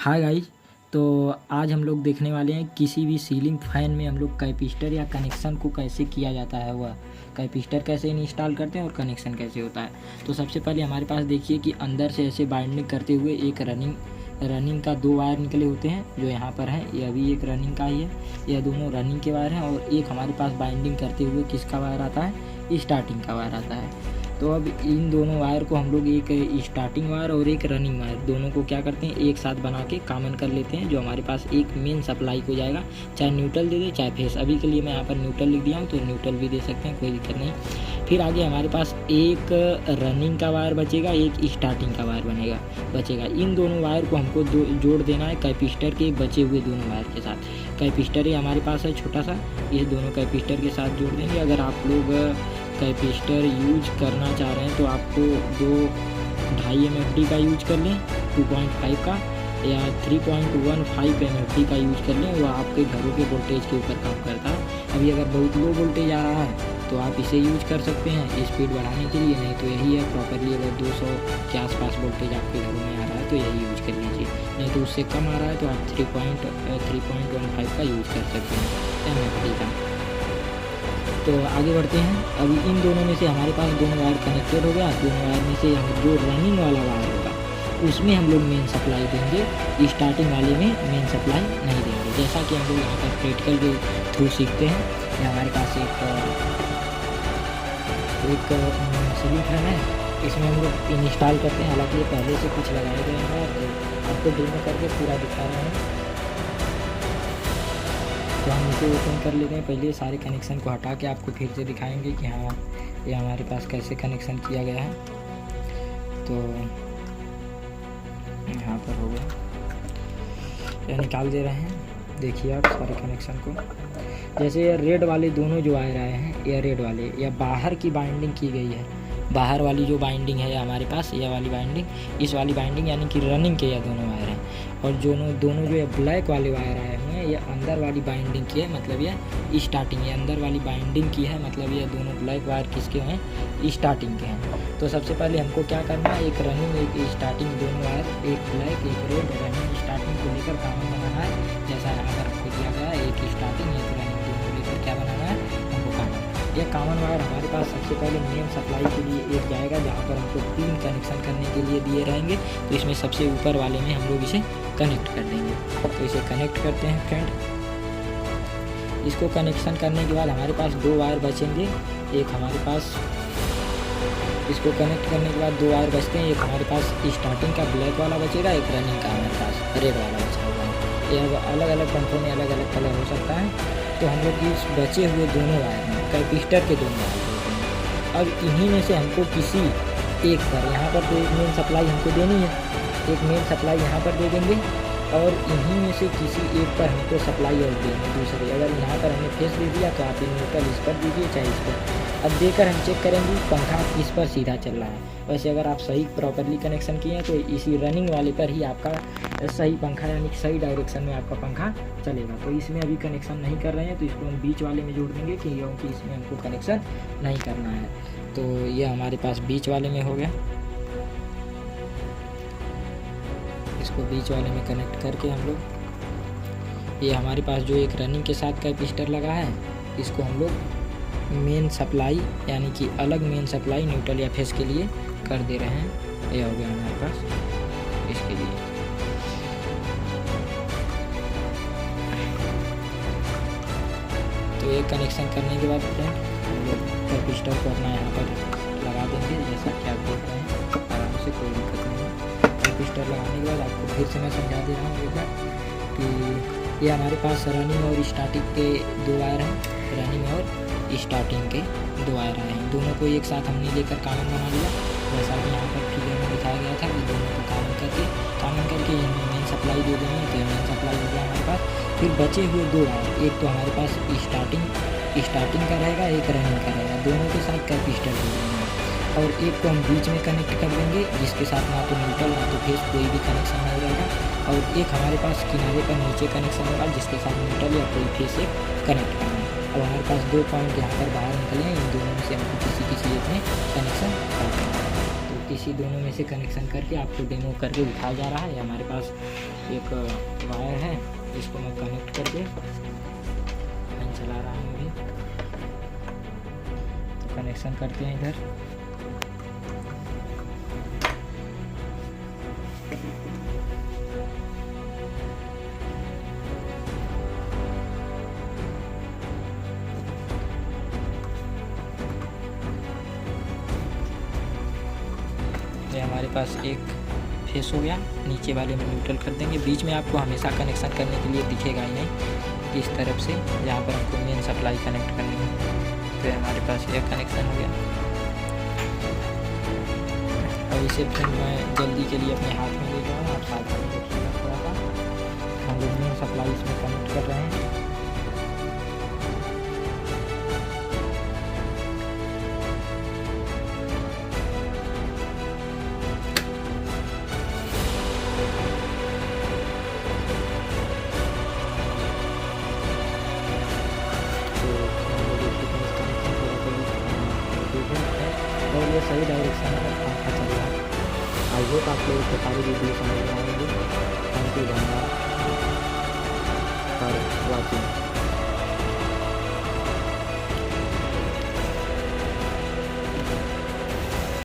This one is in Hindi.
Hi guys. तो आज हम लोग देखने वाले हैं किसी भी सीलिंग फैन में हम लोग कैपेसिटर या कनेक्शन को कैसे किया जाता है, वह कैपेसिटर कैसे इंस्टॉल करते हैं और कनेक्शन कैसे होता है। तो सबसे पहले हमारे पास देखिए कि अंदर से ऐसे बाइंडिंग करते हुए एक रनिंग का 2 वायर निकले होते हैं जो यहाँ पर है। यह भी एक रनिंग का ही है, यह दोनों रनिंग के वायर हैं। और एक हमारे पास बाइंडिंग करते हुए किसका वायर आता है, स्टार्टिंग का वायर आता है। तो अब इन दोनों वायर को हम लोग एक स्टार्टिंग वायर और एक रनिंग वायर दोनों को क्या करते हैं, एक साथ बना के कॉमन कर लेते हैं, जो हमारे पास एक मेन सप्लाई को जाएगा। चाहे न्यूट्रल दे दे चाहे फेस, अभी के लिए मैं यहाँ पर न्यूट्रल लिख दिया हूँ, तो न्यूट्रल भी दे सकते हैं, कोई दिक्कत नहीं। फिर आगे हमारे पास एक रनिंग का वायर बचेगा, एक स्टार्टिंग का वायर बचेगा। इन दोनों वायर को हमको जोड़ देना है कैपेसिटर के बचे हुए दोनों वायर के साथ। कैपेसिटर ये हमारे पास है छोटा सा, ये दोनों कैपेसिटर के साथ जोड़ देंगे। अगर आप लोग कैपेसिटर यूज करना चाह रहे हैं तो आपको 2.5 MFD का यूज कर लें, 2.5 का या 3.15 MFD का यूज कर लें। वो आपके घरों के वोल्टेज के ऊपर काम करता है। अभी अगर बहुत लो वोल्टेज आ रहा है तो आप इसे यूज कर सकते हैं स्पीड बढ़ाने के लिए, नहीं तो यही है प्रॉपरली। अगर 200 के आसपास वोल्टेज आपके घरों में आ रहा है तो यही यूज कर लीजिए, नहीं तो उससे कम आ रहा है तो आप 3.15 का यूज कर सकते हैं MFD का। तो आगे बढ़ते हैं। अभी इन दोनों में से हमारे पास दोनों वायर कनेक्टेड हो गया। दोनों वायर में से हम जो रनिंग वाला वायर होगा उसमें हम लोग मेन सप्लाई देंगे, स्टार्टिंग वाले में मेन सप्लाई नहीं देंगे। जैसा कि हम लोग यहाँ पर प्रैक्टिकल के थ्रू सीखते हैं। ये हमारे पास एक सीलिंग फैन है, इसमें हम लोग इंस्टॉल करते हैं। हालांकि ये पहले से कुछ लगाए गए हैं, तो आपको डेमो करके पूरा दिखा रहे हैं। तो हम इसे ओपन कर लेते हैं। पहले सारे कनेक्शन को हटा के आपको फिर से दिखाएंगे कि हाँ ये हमारे पास कैसे कनेक्शन किया गया है। तो यहाँ पर हो गया, यह निकाल दे रहे हैं। देखिए आप सारे कनेक्शन को, जैसे ये रेड वाले दोनों जो वायर आए हैं, यह रेड वाले या बाहर की बाइंडिंग की गई है। बाहर वाली जो बाइंडिंग है हमारे पास, यह वाली बाइंडिंग, इस वाली बाइंडिंग यानी कि रनिंग के यह दोनों वायर हैं। और दोनों जो ये ब्लैक वाले वायर आए हुए हैं, ये अंदर वाली बाइंडिंग की है, मतलब ये स्टार्टिंग, ये अंदर वाली बाइंडिंग की है, मतलब ये दोनों ब्लैक वायर किसके हैं, स्टार्टिंग के हैं। तो सबसे पहले हमको क्या करना है, एक रनिंग एक स्टार्टिंग दोनों वायर, एक ब्लैक एक रेड, रनिंग स्टार्टिंग को लेकर कॉमन बनाना है। जैसा यहाँ पर आपको दिया गया है, एक स्टार्टिंग एक रनिंग दोनों लेकर क्या बनाना है, हमको कॉमन। यह कॉमन वायर हमारे पास सबसे पहले मेन सप्लाई के लिए एक जाएगा, जहाँ पर हमको 3 कनेक्शन करने के लिए दिए रहेंगे। तो इसमें सबसे ऊपर वाले में हम लोग इसे कनेक्ट कर देंगे। तो इसे कनेक्ट करते हैं फ्रेंड। इसको कनेक्शन करने के बाद हमारे पास 2 वायर बचेंगे। एक हमारे पास, इसको कनेक्ट करने के बाद 2 वायर बचते हैं। एक हमारे पास स्टार्टिंग का ब्लैक वाला बचेगा, एक रनिंग का हमारे पास रेड वाला बचा हुआ है। ये अलग अलग पंखों में अलग अलग कलर हो सकता है। तो हम लोग इस बचे हुए दोनों वायर में कैपेसिटर के दोनों वायर देते हैं। अब इन्हीं में से हमको किसी एक पर, यहाँ पर तो एक मेन सप्लाई हमको देनी है, एक मेन सप्लाई यहाँ पर दे देंगे। और इन्हीं में से किसी एक पर हमको सप्लाई और देंगे दूसरे। अगर यहाँ पर हमने फेस दे दिया तो आप न्यूट्रल इस पर दीजिए चाहे इस पर। अब देकर हम चेक करेंगे पंखा इस पर सीधा चल रहा है। वैसे अगर आप सही प्रॉपरली कनेक्शन किए हैं तो इसी रनिंग वाले पर ही आपका सही पंखा यानी कि सही डायरेक्शन में आपका पंखा चलेगा। तो इसमें अभी कनेक्शन नहीं कर रहे हैं, तो इसको हम बीच वाले में जोड़ देंगे, क्योंकि इसमें हमको कनेक्शन नहीं करना है। तो ये हमारे पास बीच वाले में हो गया। इसको बीच वाले में कनेक्ट करके हम लोग, ये हमारे पास जो एक रनिंग के साथ कैपेसिटर लगा है, इसको हम लोग मेन सप्लाई यानी कि अलग मेन सप्लाई न्यूट्रल या फेस के लिए कर दे रहे हैं। ये हो गया हमारे पास इसके लिए। तो ये कनेक्शन करने के बाद फ्रेंड हम लोग कैपेसिटर को अपना यहाँ पर लगा देंगे, जैसा कि आप देख रहे हैं आराम से, कोई दिक्कत नहीं है। कैपेसिटर लगाने के बाद आपको फिर से मैं समझा दे रहा हूँ एक बार कि ये हमारे पास रनिंग और स्टार्टिंग के 2 वायर हैं, रनिंग और स्टार्टिंग के 2 वायर आए हैं। दोनों को एक साथ हमने लेकर कॉमन बना लिया, जैसा कि यहाँ पर फिगर में दिखाया गया था। कि दोनों को कॉमन करके इनमें मेन सप्लाई दे देंगे। तो मेन सप्लाई हो गया हमारे पास। फिर बचे हुए 2 वायर, एक तो हमारे पास स्टार्टिंग का रहेगा, एक रनिंग का रहेगा, दोनों के साथ कैपेसिटर दे देंगे। और एक को हम बीच में कनेक्ट कर देंगे, जिसके साथ ना तो न्यूट्रल ना तो फेस कोई भी कनेक्शन नहीं रहेगा। और एक हमारे पास किनारे पर नीचे कनेक्शन होगा, जिसके साथ न्यूट्रल या कोई फेस से कनेक्ट करना है। अब हमारे पास 2 पॉइंट यहाँ पर बाहर निकले हैं, इन दोनों में से हमको किसी एक में कनेक्शन करना है। तो किसी दोनों में से कनेक्शन करके आपको डेमो करके दिखाया जा रहा है। हमारे पास एक वायर है जिसको मैं कनेक्ट करके फैन चला रहा हूँ अभी। तो कनेक्शन करते हैं इधर। ये हमारे पास एक फेस हो गया, नीचे वाले में न्यूट्रल कर देंगे। बीच में आपको हमेशा कनेक्शन करने के लिए दिखेगा ही नहीं, इस तरफ से जहाँ पर हमको मेन सप्लाई कनेक्ट करनी है। तो हमारे पास ये कनेक्शन हो गया। अब इसे फिर मैं जल्दी के लिए अपने हाथ में ले रहा हूँ, आप साथ में देखिएगा थोड़ा सा। हम लोग मेन सप्लाई इसमें कनेक्ट कर रहे हैं। और ये सही डायरेक्शन में पंखा चल रहा है। आई होप आप लोगों को सारी वीडियो समझ में आएंगी। थैंक यू धन्यवाद फॉर वॉचिंग।